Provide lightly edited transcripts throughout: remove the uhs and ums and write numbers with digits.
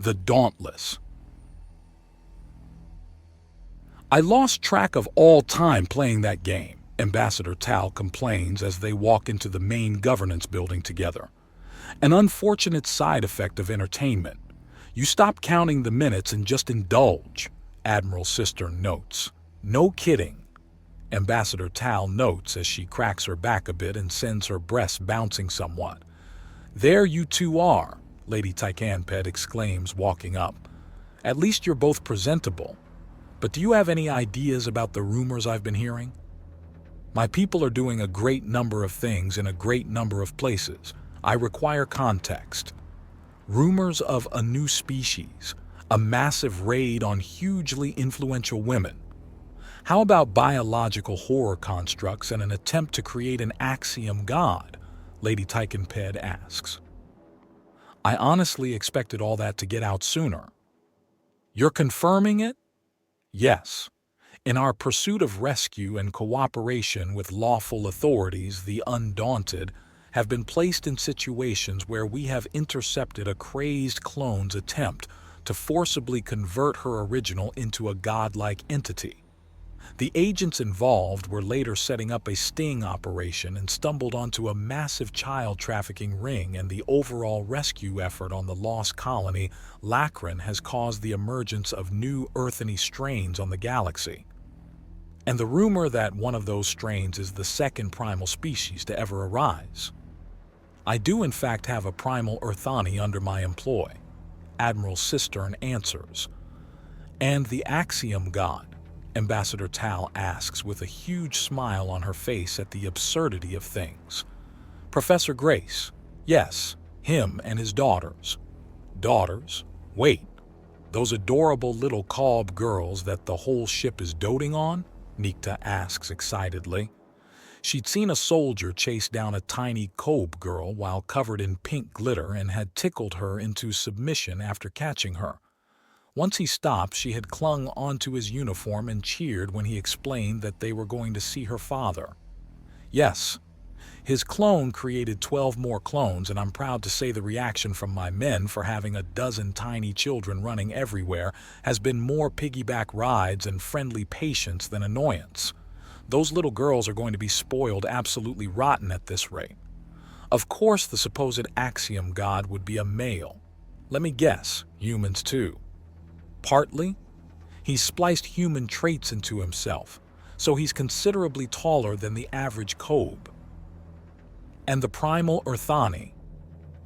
The Dauntless. I lost track of all time playing that game, Ambassador Tal complains as they walk into the main governance building together. An unfortunate side effect of entertainment. You stop counting the minutes and just indulge, Admiral Cistern notes. No kidding, Ambassador Tal notes as she cracks her back a bit and sends her breasts bouncing somewhat. There you two are, Lady Tycanped exclaims, walking up. At least you're both presentable. But do you have any ideas about the rumors I've been hearing? My people are doing a great number of things in a great number of places. I require context. Rumors of a new species, a massive raid on hugely influential women. How about biological horror constructs and an attempt to create an axiom god? Lady Tycanped asks. I honestly expected all that to get out sooner. You're confirming it? Yes. In our pursuit of rescue and cooperation with lawful authorities, the Undaunted have been placed in situations where we have intercepted a crazed clone's attempt to forcibly convert her original into a godlike entity. The agents involved were later setting up a sting operation and stumbled onto a massive child trafficking ring, and the overall rescue effort on the lost colony Lacrin has caused the emergence of new eartheny strains on the galaxy. And the rumor that one of those strains is the second primal species to ever arise. I do in fact have a primal Earthani under my employ, Admiral Cistern answers. And the Axiom God? Ambassador Tal asks with a huge smile on her face at the absurdity of things. Professor Grace. Yes, him and his daughters. Daughters? Wait, those adorable little Cobb girls that the whole ship is doting on? Nikta asks excitedly. She'd seen a soldier chase down a tiny Cobb girl while covered in pink glitter and had tickled her into submission after catching her. Once he stopped, she had clung onto his uniform and cheered when he explained that they were going to see her father. Yes, his clone created 12 more clones, and I'm proud to say the reaction from my men for having a dozen tiny children running everywhere has been more piggyback rides and friendly patience than annoyance. Those little girls are going to be spoiled absolutely rotten at this rate. Of course the supposed Axiom God would be a male. Let me guess, humans too. Partly, he's spliced human traits into himself, so he's considerably taller than the average Cobb. And the primal Earthani,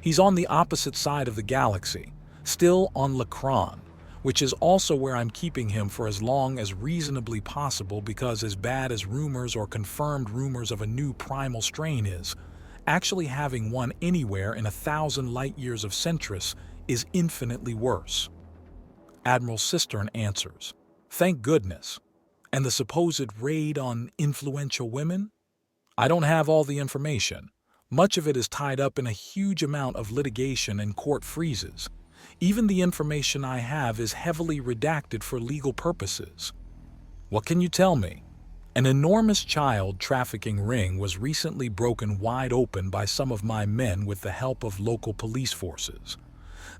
he's on the opposite side of the galaxy, still on Lacron, which is also where I'm keeping him for as long as reasonably possible, because as bad as rumors or confirmed rumors of a new primal strain is, actually having one anywhere in 1,000 light-years of Centris is infinitely worse. Admiral Cistern answers. Thank goodness. And the supposed raid on influential women? I don't have all the information. Much of it is tied up in a huge amount of litigation and court freezes. Even the information I have is heavily redacted for legal purposes. What can you tell me? An enormous child trafficking ring was recently broken wide open by some of my men with the help of local police forces.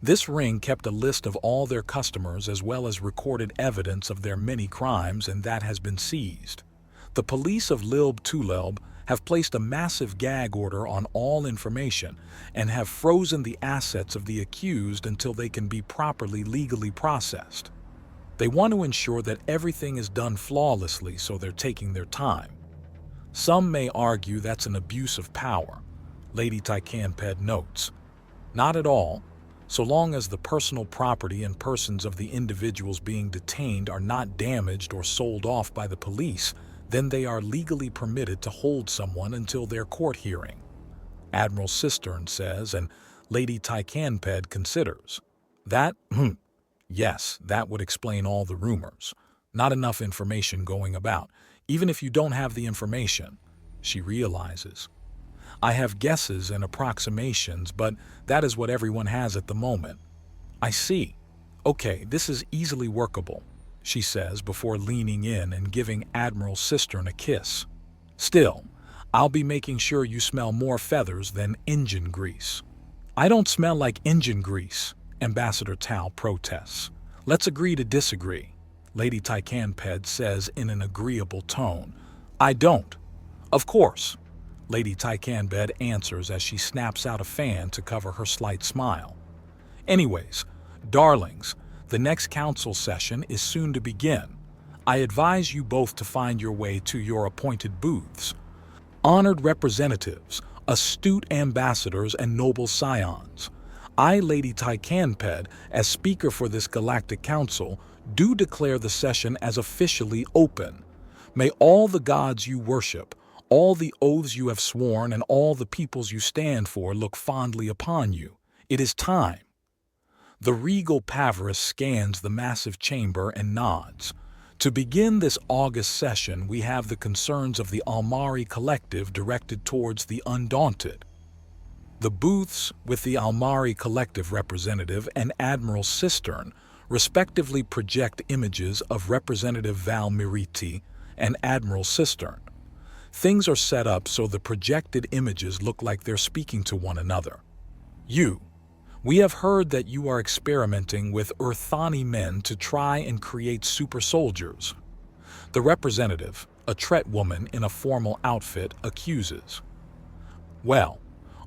This ring kept a list of all their customers as well as recorded evidence of their many crimes, and that has been seized. The police of Lilb Tulelb have placed a massive gag order on all information and have frozen the assets of the accused until they can be properly legally processed. They want to ensure that everything is done flawlessly, so they're taking their time. Some may argue that's an abuse of power, Lady Tycanped notes. Not at all. So long as the personal property and persons of the individuals being detained are not damaged or sold off by the police, then they are legally permitted to hold someone until their court hearing, Admiral Cistern says, and Lady Tycanped considers. That, yes, that would explain all the rumors. Not enough information going about, even if you don't have the information, she realizes. I have guesses and approximations, but that is what everyone has at the moment. I see. Okay, this is easily workable, she says before leaning in and giving Admiral Cistern a kiss. Still, I'll be making sure you smell more feathers than engine grease. I don't smell like engine grease, Ambassador Tal protests. Let's agree to disagree, Lady Tycanped says in an agreeable tone. I don't. Of course, Lady Tycanped answers as she snaps out a fan to cover her slight smile. Anyways, darlings, the next council session is soon to begin. I advise you both to find your way to your appointed booths. Honored representatives, astute ambassadors, and noble scions, I, Lady Tycanped, as Speaker for this Galactic Council, do declare the session as officially open. May all the gods you worship, all the oaths you have sworn, and all the peoples you stand for look fondly upon you. It is time. The regal Pavarus scans the massive chamber and nods. To begin this August session, we have the concerns of the Almari Collective directed towards the Undaunted. The booths with the Almari Collective representative and Admiral Cistern respectively project images of Representative Val Miriti and Admiral Cistern. Things are set up so the projected images look like they're speaking to one another. We have heard that you are experimenting with Urthani men to try and create super soldiers. The representative, a Tret woman in a formal outfit, accuses. Well,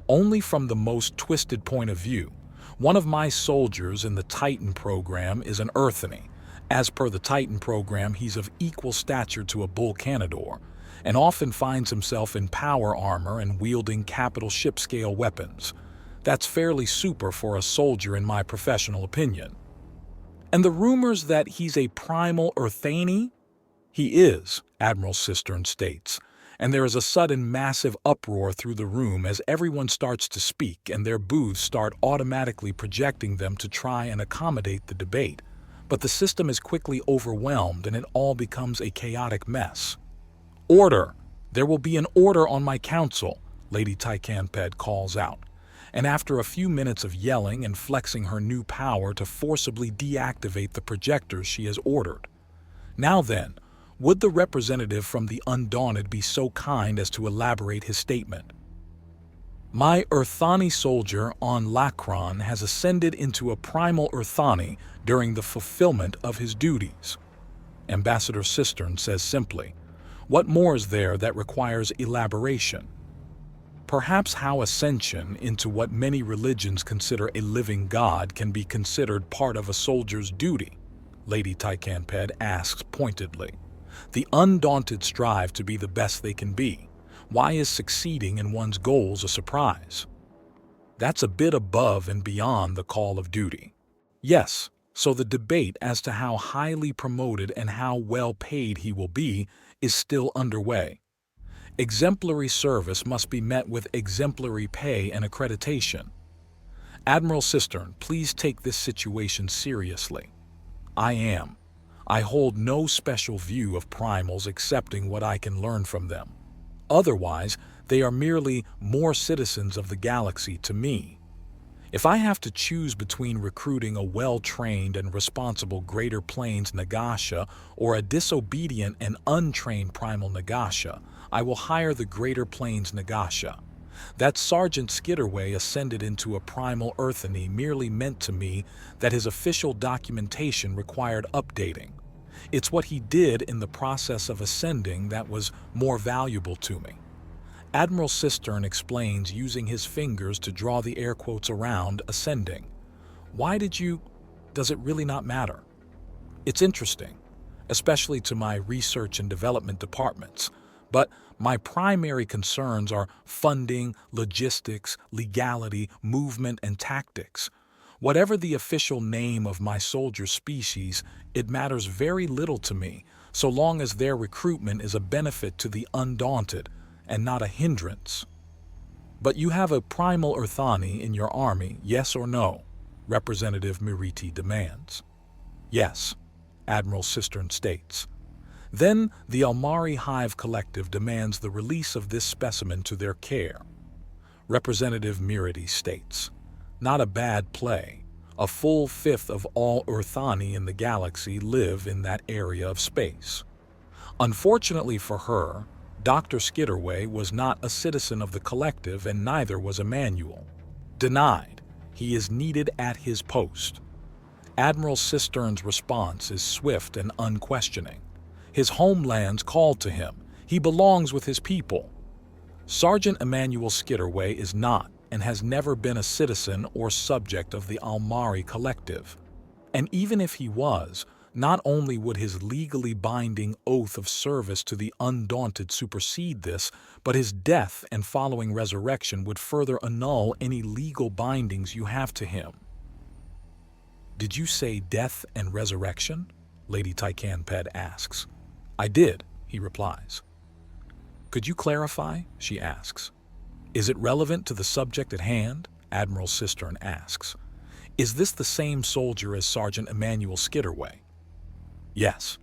only from the most twisted point of view. One of my soldiers in the Titan program is an Urthani. As per the Titan program, he's of equal stature to a Vulcanador, and often finds himself in power armor and wielding capital ship-scale weapons. That's fairly super for a soldier in my professional opinion. And the rumors that he's a primal Urthani? He is, Admiral Cistern states, and there is a sudden massive uproar through the room as everyone starts to speak and their booths start automatically projecting them to try and accommodate the debate. But the system is quickly overwhelmed and it all becomes a chaotic mess. Order! There will be an order on my council, Lady Tycanped calls out. And after a few minutes of yelling and flexing her new power to forcibly deactivate the projectors she has ordered. Now then, would the representative from the Undaunted be so kind as to elaborate his statement? My Urthani soldier on Lacron has ascended into a primal Urthani during the fulfillment of his duties. Ambassador Cistern says simply, what more is there that requires elaboration? Perhaps how ascension into what many religions consider a living god can be considered part of a soldier's duty, Lady Tycanped asks pointedly. The Undaunted strive to be the best they can be. Why is succeeding in one's goals a surprise? That's a bit above and beyond the call of duty. Yes, so the debate as to how highly promoted and how well paid he will be is still underway. Exemplary service must be met with exemplary pay and accreditation. Admiral Cistern, please take this situation seriously. I hold no special view of primals excepting what I can learn from them. Otherwise, they are merely more citizens of the galaxy to me. If I have to choose between recruiting a well-trained and responsible Greater Plains Nagasha or a disobedient and untrained primal Nagasha, I will hire the Greater Plains Nagasha. That Sergeant Skitterway ascended into a primal Urthani merely meant to me that his official documentation required updating. It's what he did in the process of ascending that was more valuable to me. Admiral Cistern explains using his fingers to draw the air quotes around ascending. Does it really not matter? It's interesting, especially to my research and development departments, but my primary concerns are funding, logistics, legality, movement, and tactics. Whatever the official name of my soldier species, it matters very little to me, so long as their recruitment is a benefit to the Undaunted and not a hindrance. But you have a primal Urthani in your army, yes or no? Representative Miriti demands. Yes, Admiral Cistern states. Then the Almari Hive Collective demands the release of this specimen to their care. Representative Miriti states, not a bad play. A full fifth of all Urthani in the galaxy live in that area of space. Unfortunately for her, Dr. Skitterway was not a citizen of the collective and neither was Emmanuel. Denied. He is needed at his post. Admiral Cistern's response is swift and unquestioning. His homeland's called to him. He belongs with his people. Sergeant Emmanuel Skitterway is not and has never been a citizen or subject of the Almari Collective. And even if he was, not only would his legally binding oath of service to the Undaunted supersede this, but his death and following resurrection would further annul any legal bindings you have to him. "Did you say death and resurrection?" Lady Tycanped asks. "I did," he replies. "Could you clarify?" she asks. "Is it relevant to the subject at hand?" Admiral Cistern asks. "Is this the same soldier as Sergeant Emmanuel Skitterway?" "Yes,"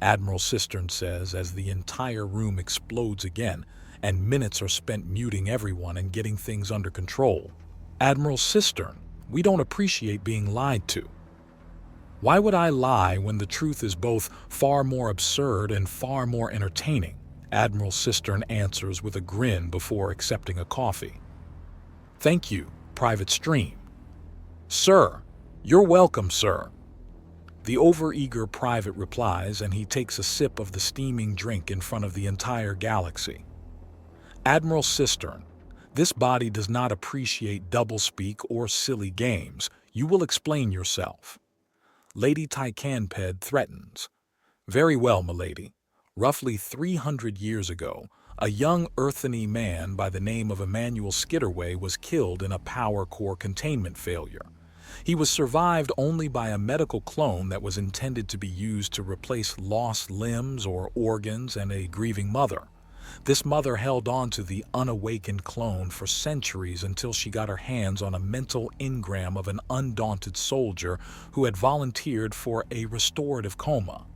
Admiral Cistern says as the entire room explodes again and minutes are spent muting everyone and getting things under control. "Admiral Cistern, we don't appreciate being lied to." "Why would I lie when the truth is both far more absurd and far more entertaining?" Admiral Cistern answers with a grin before accepting a coffee. "Thank you, Private Stream." "Sir, you're welcome, sir." The overeager private replies, and he takes a sip of the steaming drink in front of the entire galaxy. "Admiral Cistern, this body does not appreciate doublespeak or silly games. You will explain yourself." Lady Tycanped threatens. "Very well, milady. Roughly 300 years ago, a young eartheny man by the name of Emmanuel Skitterway was killed in a power core containment failure. He was survived only by a medical clone that was intended to be used to replace lost limbs or organs and a grieving mother. This mother held on to the unawakened clone for centuries until she got her hands on a mental engram of an undaunted soldier who had volunteered for a restorative coma.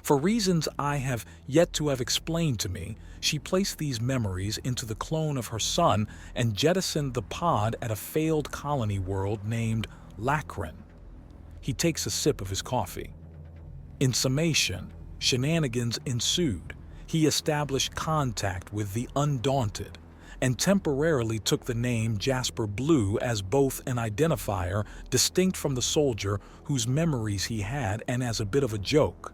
For reasons I have yet to have explained to me, she placed these memories into the clone of her son and jettisoned the pod at a failed colony world named Lacrin." He takes a sip of his coffee. "In summation, shenanigans ensued. He established contact with the Undaunted and temporarily took the name Jasper Blue as both an identifier distinct from the soldier whose memories he had and as a bit of a joke.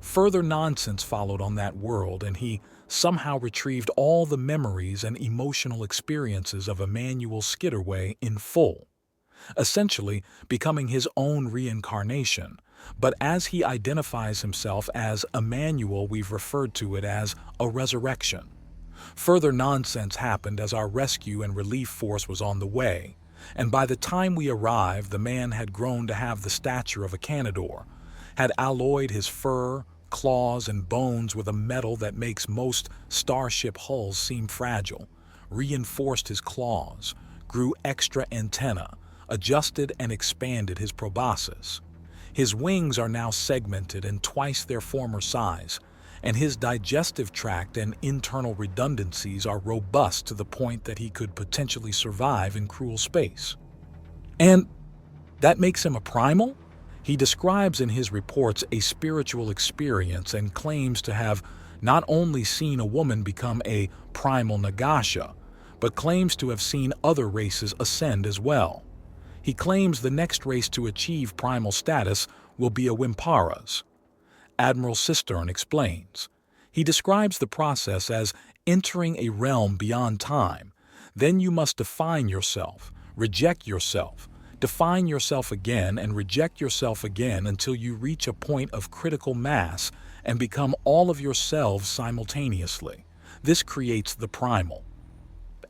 Further nonsense followed on that world, and he somehow retrieved all the memories and emotional experiences of Emmanuel Skitterway in full, essentially becoming his own reincarnation. But as he identifies himself as Emmanuel, we've referred to it as a resurrection. Further nonsense happened as our rescue and relief force was on the way, and by the time we arrived, the man had grown to have the stature of a Canador, had alloyed his fur, claws, and bones with a metal that makes most starship hulls seem fragile, reinforced his claws, grew extra antenna, adjusted and expanded his proboscis. His wings are now segmented and twice their former size, and his digestive tract and internal redundancies are robust to the point that he could potentially survive in cruel space. And that makes him a primal? He describes in his reports a spiritual experience and claims to have not only seen a woman become a primal Nagasha, but claims to have seen other races ascend as well. He claims the next race to achieve primal status will be a Wimparas. Admiral Cistern explains. He describes the process as entering a realm beyond time. Then you must define yourself, reject yourself, define yourself again, and reject yourself again until you reach a point of critical mass and become all of yourselves simultaneously. This creates the primal.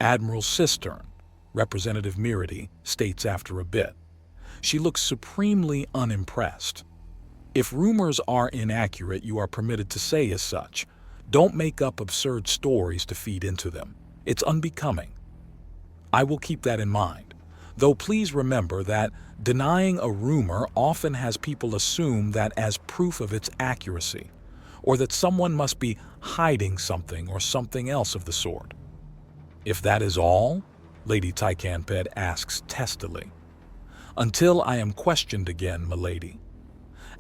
Admiral Cistern, Representative Mirity, states after a bit. She looks supremely unimpressed. If rumors are inaccurate, you are permitted to say as such. Don't make up absurd stories to feed into them. It's unbecoming. I will keep that in mind. Though please remember that denying a rumor often has people assume that as proof of its accuracy, or that someone must be hiding something or something else of the sort. If that is all, Lady Tycanped asks testily. Until I am questioned again, milady.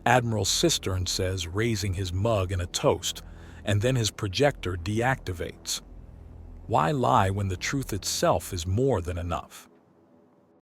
Admiral Cistern says, raising his mug in a toast, and then his projector deactivates. Why lie when the truth itself is more than enough?